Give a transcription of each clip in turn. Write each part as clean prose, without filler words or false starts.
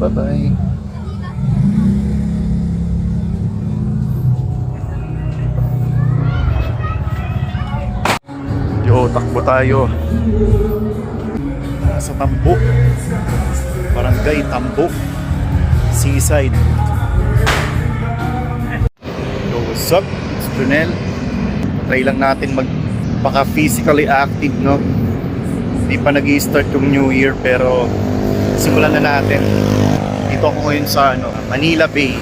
Bye-bye. Yo, takbo tayo. Sa Tambo. Barangay Tambo. Seaside. Yo, what's up? It's Junel. Try lang natin magpaka physically active, no? Hindi pa nag-i-start yung New Year pero simulan na natin. Dito ako ngayon sa Manila Bay.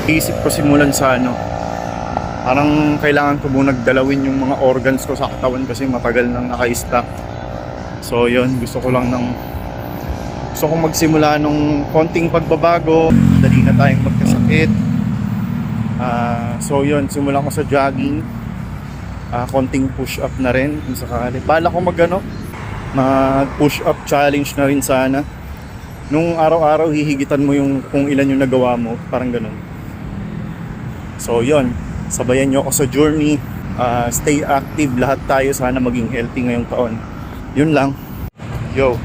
Isip ko simulan sa parang kailangan ko muna dalawin yung mga organs ko sa katawan kasi matagal nang naka-stop. So yun, gusto kong magsimula nung konting pagbabago. Dali na tayong magkasakit. So yun, simulan ko sa jogging. Konting push up na rin kung sakali. Bala ko mag push up challenge na rin sana. Nung araw-araw hihigitan mo yung kung ilan yung nagawa mo, parang ganun. So yun, sabayan nyo ako sa journey. Stay active, lahat tayo sana maging healthy ngayong taon. Yun lang. Yo,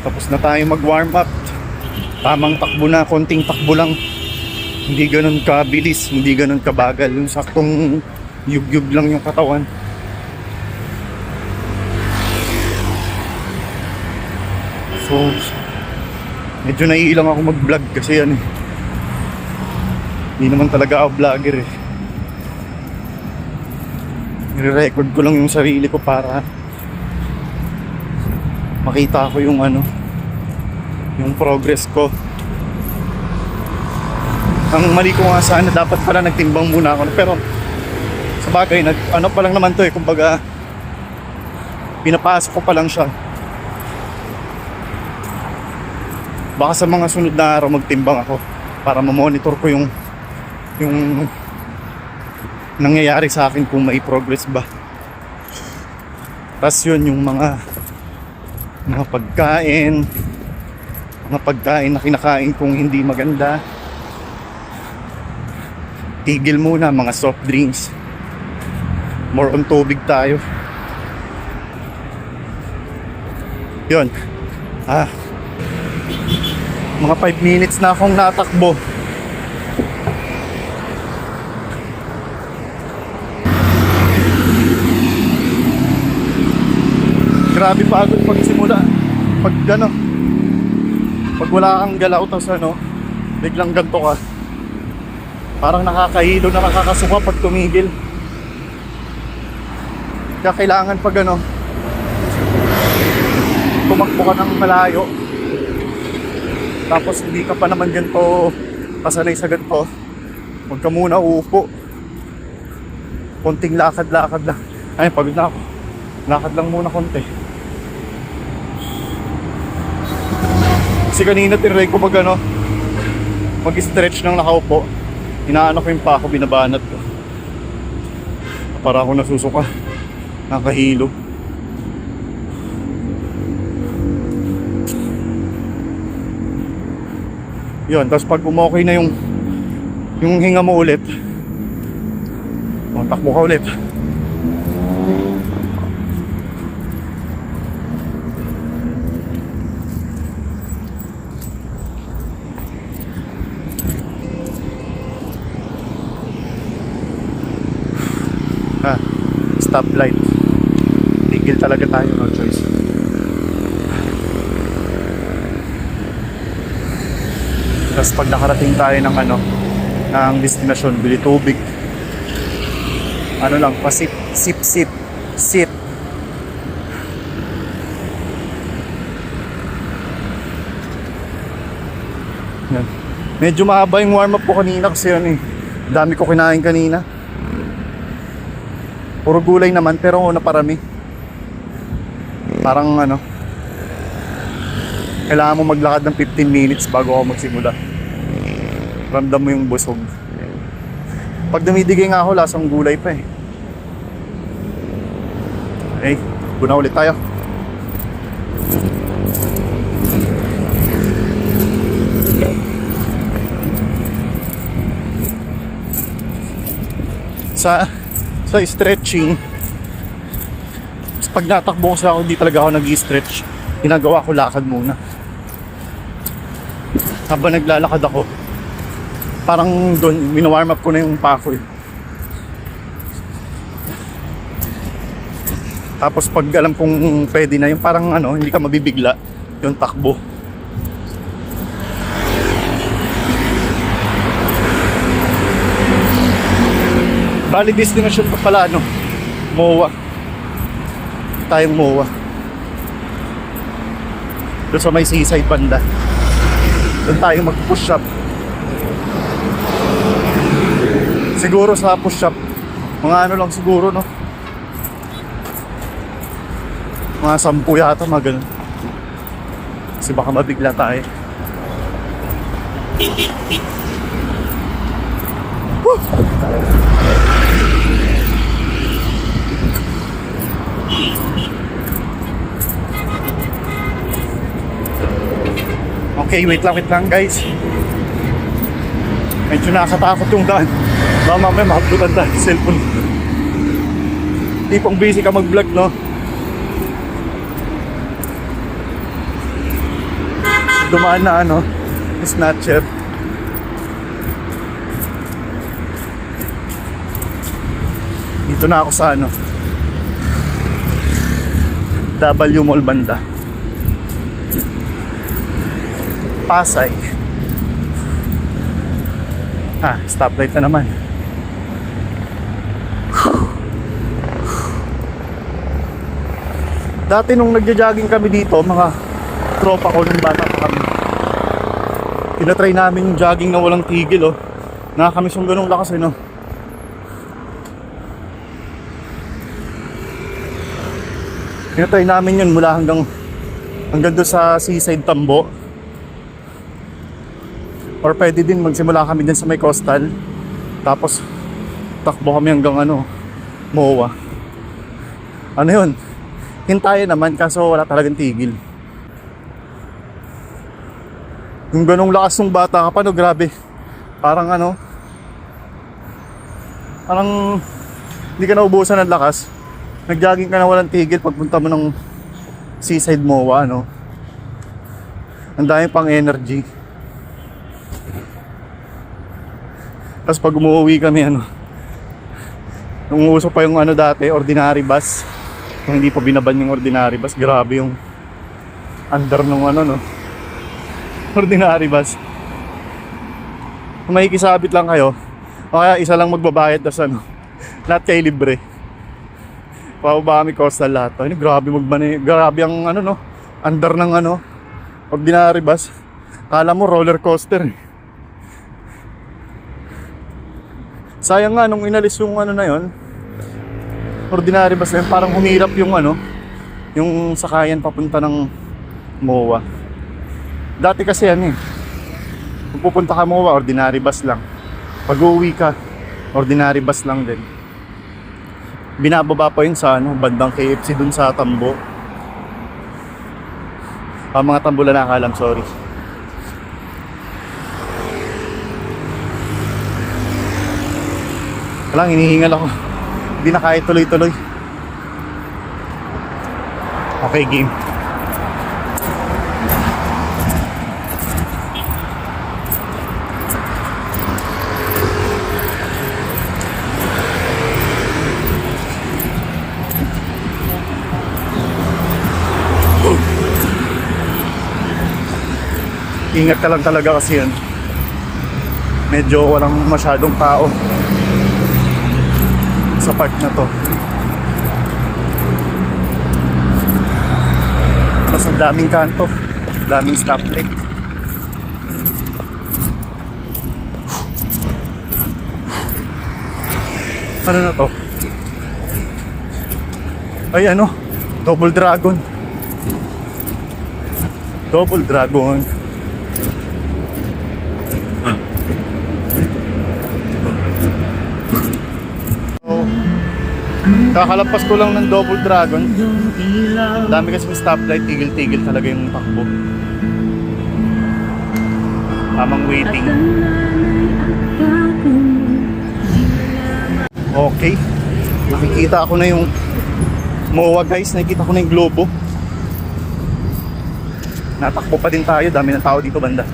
tapos na tayo mag-warm up. Tamang takbo na, konting takbo lang. Hindi ganun kabilis, hindi ganun kabagal. Yung saktong yug-yug lang yung katawan. So, medyo naiilang ako mag-vlog kasi hindi naman talaga ako vlogger eh. Nire-record ko lang yung sarili ko para makita ko yung yung progress ko. Ang mali ko nga sana, dapat pala nagtimbang muna ako. Pero sa bagay, pa lang naman to eh. Kumbaga, pinapasok ko pa lang siya. Baka sa mga sunod na araw magtimbang ako para ma-monitor ko yung nangyayari sa akin kung may progress ba. Tapos yun, yung mga pagkain na kinakain kung hindi maganda, tigil muna. Mga soft drinks, more on tubig tayo. Yun, mga 5 minutes na akong natakbo. Grabe pagod pagsimula. Pag wala kang galaw, tapos biglang ganto ka. Parang nakakahilo na, nakakasuka pag tumigil. Kaya kailangan pag tumakbo ka ng malayo, tapos hindi ka pa naman ganito kasanay sa ganito, huwag ka muna uupo. Konting lakad-lakad lang. Ay, pagod na ako. Lakad lang muna konti. Kasi kanina tinry ko mag-stretch ng nakaupo. Inaano ko yung pako, binabanat ko. Para ako nasusuka. Nakahilo. Yun, tapos pag umokay na yung hinga mo ulit, takbo ka ulit. Stoplight. Tigil talaga tayo, no choice. Tapos pag nakarating tayo ng ng destinasyon, bili tubig. Pasip, sip. Yan. Medyo mahaba yung warm up ko kanina kasi dami ko kinain kanina. Puro gulay naman pero naparami. Parang kailangan mo maglakad ng 15 minutes bago ako magsimula. Ramdam mo yung busog. Pag dumidigay nga ako, lasang gulay pa eh. Okay, guna ulit tayo. Sa stretching, pag natakbo ko ako, hindi talaga ako nag-i-stretch. Ginagawa ko lakad muna. habang naglalakad ako. Parang doon, wino-warm up ko na yung paa ko eh. Tapos pag alam kong pwede na, yung parang ano, hindi ka mabibigla, yung takbo. Bali destination pa pala, ano, MOA. Tayong MOA. Doon sa may seaside banda. Doon tayo mag-push up. Siguro sa push up, mga ano lang siguro, no? Mga 10 yata, mga ganun. Kasi baka mabigla tayo. Woo! Okay, wait lang guys. Medyo nakakatakot yung daan. Baka mamaya makaplutan tayo sa cellphone. Tipong busy ka mag-vlog, no? Dumaan na ano, snatcher. Dito na ako sa ano, W Mall banda, Pasay. Stoplight na naman. Dati nung nagja-jogging kami dito, mga tropa ko nung bata pa kami, tinatry namin yung jogging na walang tigil, oh. Nakakamiss yung ganung lakas, no? Tinatry namin yun mula hanggang doon sa seaside Tambo. Or pwede din magsimula kami din sa may coastal, tapos takbo kami hanggang ano, MOA. Ano yun? Hintayin naman, kaso wala talagang tigil. Yung ganong lakas ng bata ka pa, no, grabe. Parang ano, parang hindi ka naubusan ng lakas. Nag-jogging ka na walang tigil pagpunta mo ng seaside MOA, no? Ang dami pang energy. Tapos pag umuwi kami, ano, nung uso pa yung ano dati, ordinary bus. Kung hindi pa binaban yung ordinary bus, grabe yung under nung ano, no, ordinary bus. Kung makikisabit lang kayo, o kaya isa lang magbabayad, tas ano, lahat kayo libre. Pababa kami coastal lahat. Ay, grabe grabe ang ano, no, under ng ano, ordinary bus. Kala mo roller coaster eh. Sayang nga nung inalis yung ano na yon, ordinary bus na yun, parang humirap yung ano, yung sakayan papunta ng MOA. Dati kasi ano eh, kung pupunta ka MOA, ordinary bus lang. Pag uuwi ka, ordinary bus lang din. Binababa pa yun sa ano, bandang KFC dun sa Tambo. Mga Tambo lang nakakalam, sorry. Walang, hinihingal ako. Hindi na kaya tuloy-tuloy. Okay, game. Ingat ka lang talaga kasi yan. Medyo walang masyadong tao sa part na to. Mas ang daming kanto, daming stoplight. Ano na to? Ay, ano? Double Dragon. Double Dragon. Kakalampas ko lang ng Double Dragon. Dami kasing stoplight, tigil-tigil talaga yung takbo. Tamang waiting. Okay, nakikita ako na yung MOA guys, nakikita ko na yung globo. Natakbo pa din tayo, dami ng tao dito banda.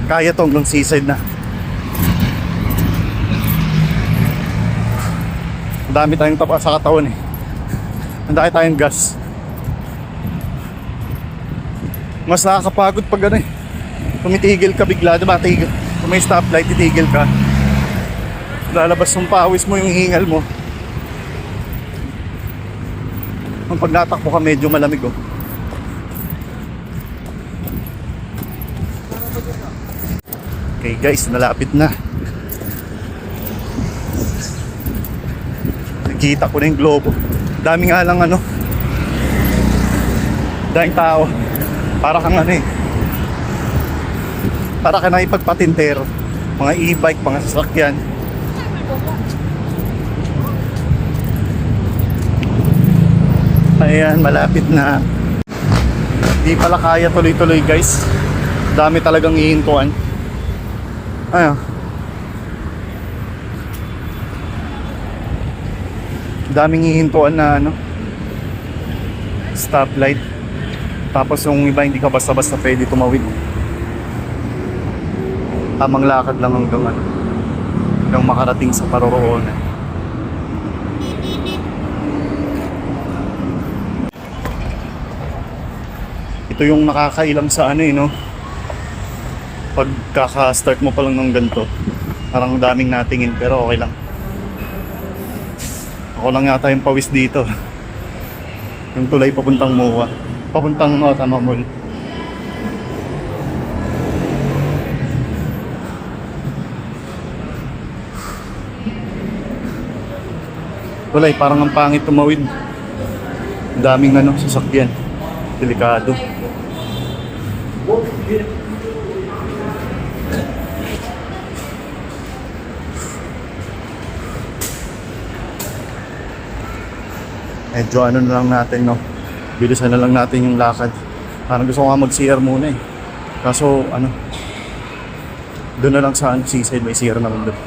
Kaya to hanggang seaside na. Ang dami tayong tapas sa katawan eh. Ang dami tayong gas. Mas nakakapagod pag ano eh. Tumitigil ka bigla, diba? Kung may stoplight, titigil ka. Lalabas yung pawis mo, yung hingal mo. Ang pag natakbo ka, medyo malamig oh. Okay guys, nalapit na. Nakita ko na yung globo. Dami nga lang ano. Daming tao. Para kang ano eh. Para ka na ipagpatintero. Mga e-bike, mga sasakyan. Ayan, malapit na. Di pala kaya tuloy-tuloy guys. Dami talagang ihintuan. Ayan. Daming hihintuan na ano, stoplight. Tapos yung iba hindi ka basta-basta pwede tumawid. Tamang lakad lang hanggang ano, hanggang makarating sa paroroonan. Ito yung nakakailang sa ano eh, no? Pagkaka-start mo pa lang ng ganito, parang daming natingin pero okay lang. Ako lang yata yung pawis dito. Yung tulay papuntang MOA. Papuntang Tama Mall. Tulay, parang ang pangit tumawid. Daming ano, sasakyan. Delikado. Medyo ano na lang natin, no? Bilisan na lang natin yung lakad. Parang gusto ko nga mag-CR muna eh. Kaso ano, doon na lang sa seaside, may CR naman doon.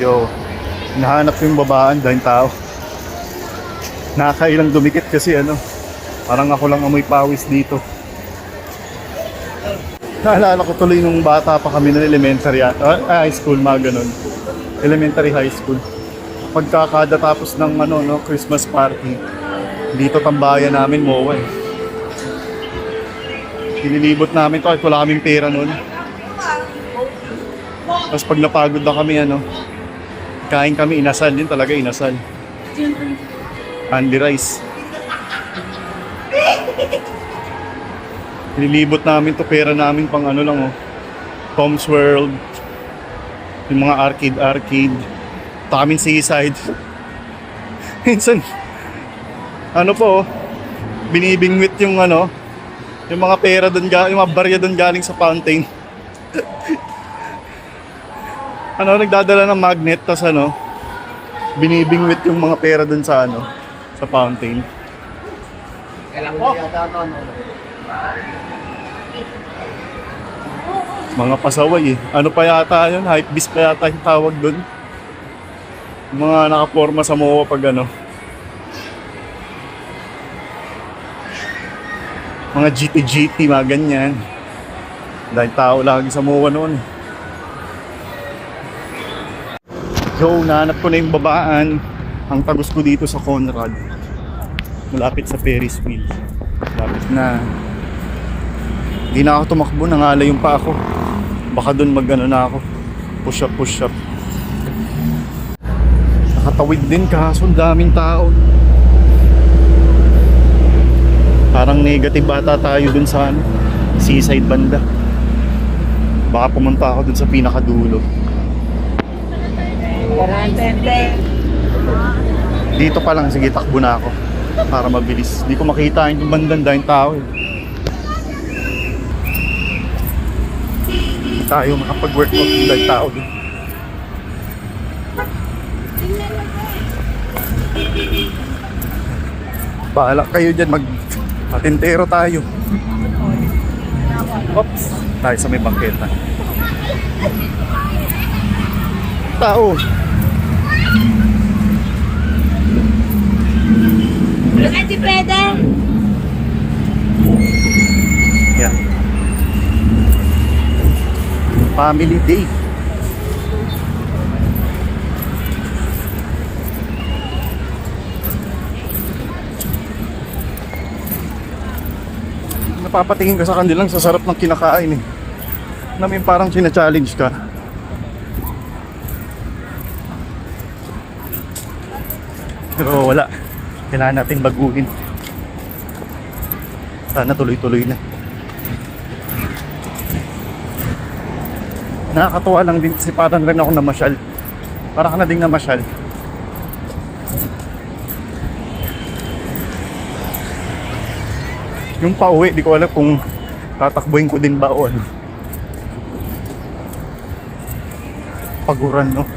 Yo, nahanap ko yung babaan dahil tao. Nakakailang dumikit kasi ano, parang ako lang amoy pawis dito. Naalala ko tuloy nung bata pa kami ng elementary, high school, mga ganun. Elementary high school. Pagkakada tapos ng ano, no, Christmas party, dito tambayan namin MOA eh. Nililibot namin to kahit wala kaming pera nun. Tapos pag napagod na kami, ano, kain kami, inasal din talaga, inasal. Andy rice. Nililibot namin to, pera namin pang ano lang oh, Tom's World, yung mga arcade. Taming seaside. Minsan, ano po, binibingwit yung ano, yung mga pera doon, yung mga barya doon galing sa fountain. Ano, nagdadala ng magnet, tas ano, binibingwit yung mga pera doon sa ano, sa fountain. Oh. Mga pasaway eh. Ano pa yata yun? Hype beast pa yata yung tawag doon. Mga nakaporma sa MOA pag ano. Mga GT, mga ganyan. Dahil tao lagi sa MOA noon. Yo, nahanap ko na yung babaan. Ang tagos ko dito sa Conrad. Malapit sa Ferris wheel. Malapit na. Hindi na ako tumakbo, nangalay yung pa ako. Baka doon mag-ano na ako. Push up. Nakatawid din kaso daming tao. Parang negative ata tayo dun sa ano, seaside banda. Baka pumunta ako dun sa pinakadulo. Dito pa lang, sige, takbo na ako para mabilis. Hindi ko makita yung bandang dahil tao eh. Hindi tayo makapag-workout dahil tao din. Bahala kayo dyan, patintero tayo. Oops, tayo sa may bangketa. Tao. Ate Pwede. Family day. Napapatingin ka sa kanilang sa sarap ng kinakain eh. Namin parang sina-challenge ka. Pero wala. Kailangan natin baguhin. Sana tuloy-tuloy na. Nakakatuwa lang din kasi parang rin ako namasyal. Parang ka na ding namasyal. Yung pauwi, di ko alam kung tatakbuhin ko din ba o ano. Paguran, no?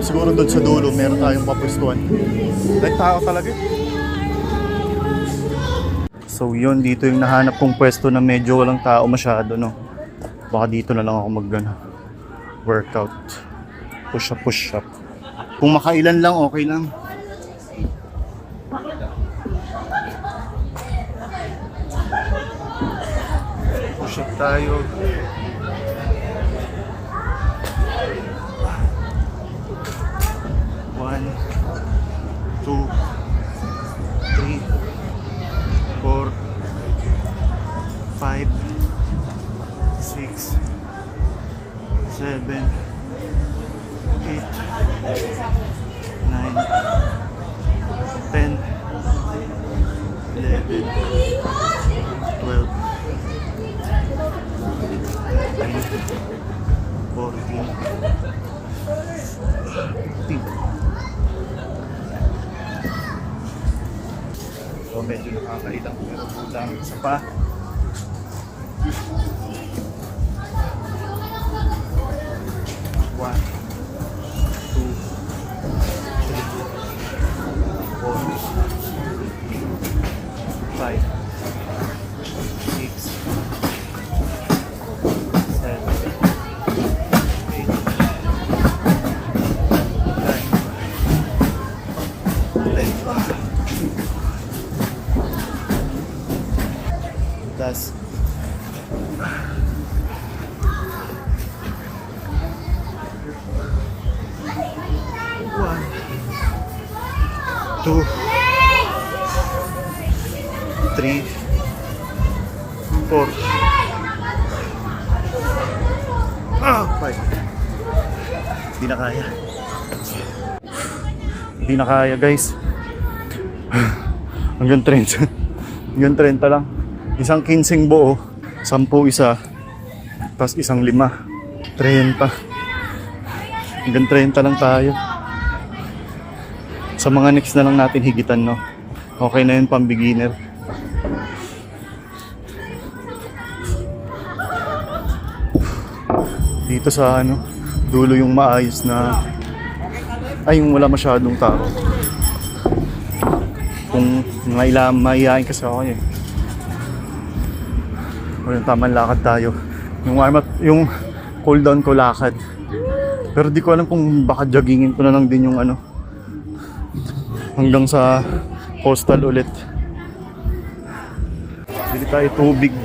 Siguro doon sa dulo meron tayong papwestuhan. Dahil tao talaga. So yun, dito yung nahanap kong pwesto na medyo walang tao masyado, no? Baka dito na lang ako workout. Push up. Kung makailan lang, okay lang. Push up tayo. One, two, three, 4, 5, 6, 7, 8, 9, 10, 11, 12, 13, 14, 15. So medyo nakakailang pero kulang isa pa. One, two, three, 4, 5, 6, 7, 8, 9, 10. Das. One, two, three, 4, 5. Hindi na kaya. Hindi na kaya, guys. Hanggang 30. Hanggang 30 lang. Isang 15 buo, 10 isa, tapos isang 5, 30. Hanggang 30 lang tayo. Sa mga next na lang natin higitan, no? Okay na yun pang beginner. Dito sa dulo yung maayos na, ay yung wala masyadong tao. Kung mga ilang maiyain kasi ako eh. O yung tamang lakad tayo. Yung warm up, yung cool down ko lakad. Pero di ko alam kung baka joggingin ko na lang din yung hanggang sa coastal ulit. Bili tayo tubig.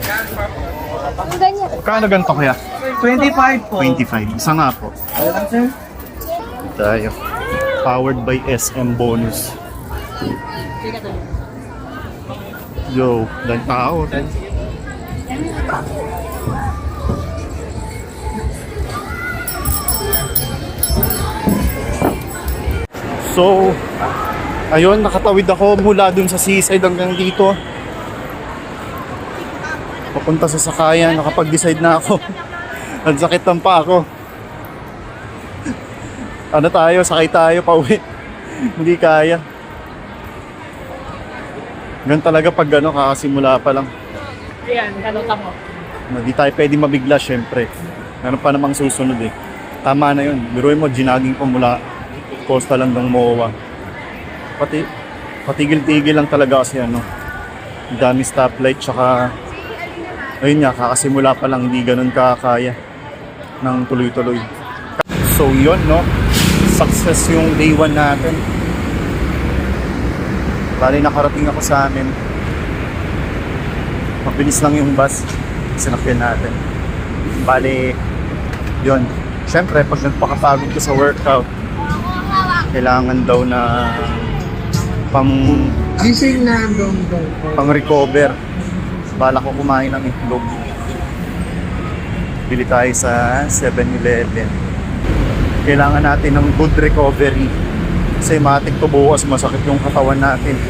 Kano ganito kaya? 25 po. 25. Isa nga po. Ano lang, sir? Tayo. Powered by SM Bonus. Yo, dahil tao. So, ayun, nakatawid ako mula dun sa seaside hanggang dito. Papunta sa sakayan, nakapag-decide na ako. Ang sakit ng paa ko. Ano tayo, sakay tayo, pauwi. Hindi kaya. Ganun talaga pag kakasimula pa lang. Ayan, kaluta mo. Hindi tayo pwede mabigla, syempre. Meron pa namang susunod eh. Tama na yun. Biruin mo, ginaging pa mula coastal hanggang MOA. Patigil-tigil lang talaga kasi dami stoplight, tsaka ayun nga, kakasimula pa lang, hindi ganun kakaya ng tuloy-tuloy. So yun, no? success yung day 1 natin. Bali nakarating ako sa amin. Mabilis lang yung bus. Sinakyan natin. Bali, yun. Siyempre, pag nagpakapagod ka sa workout, kailangan daw na Gising na pang recover. Bala ko kumain ng itlog. Bili tayo sa 7-Eleven. Kailangan natin ng good recovery. Kasi matik to bukas, masakit yung katawan natin.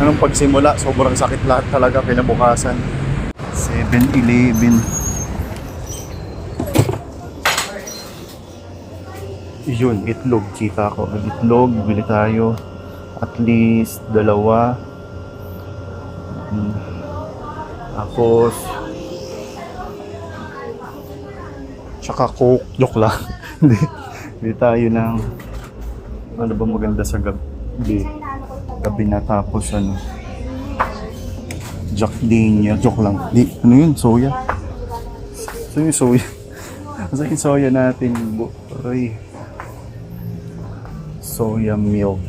Anong pagsimula, sobrang sakit lahat talaga kinabukasan. 7-Eleven. Yun, itlog. Kita ko. Itlog, bili tayo. At least, 2. Tapos, tsaka Coke. Joke lang. Hindi. Bili tayo ng ano ba maganda sa gabi. Gabi na tapos ano. Jack Daniel. Joke lang. Di, ano yun? Soya. So yung soya. Asa yung soya natin? Boy. Soya milk.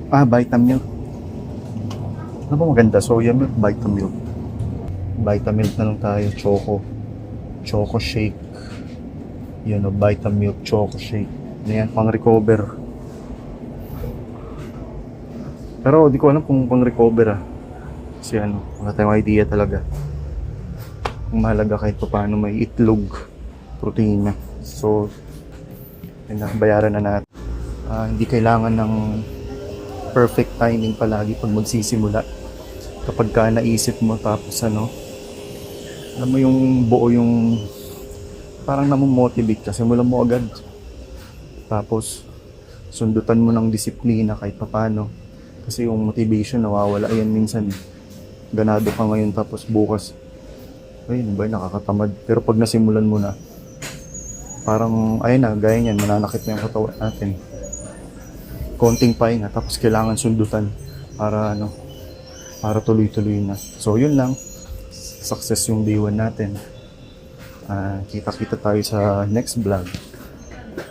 Vitamilk. Ano ba maganda? Soya milk, Vitamilk. Vitamilk na lang tayo. Choco shake. Yan o, Vitamilk Choco shake. Yan, pang recover. Pero di ko alam kung pang recover Kasi wala tayong idea talaga. Ang mahalaga kahit pa paano may itlog, protein. So, yun na, bayaran na natin. Hindi kailangan ng perfect timing palagi pag magsisimula. Kapag ka naisip mo tapos alam mo yung buo yung parang namomotivate ka, simulan mo agad. Tapos sundutan mo ng disiplina kahit paano. Kasi yung motivation nawawala yan minsan. Ganado ka ngayon tapos bukas ayun ba, nakakatamad. Pero pag nasimulan mo na, parang ayun na, gaya niyan, mananakit na yung katawan natin. Konting pahinga tapos kailangan sundutan para para tuloy-tuloy na. So yun lang, success yung day 1 natin. Kita-kita tayo sa next vlog.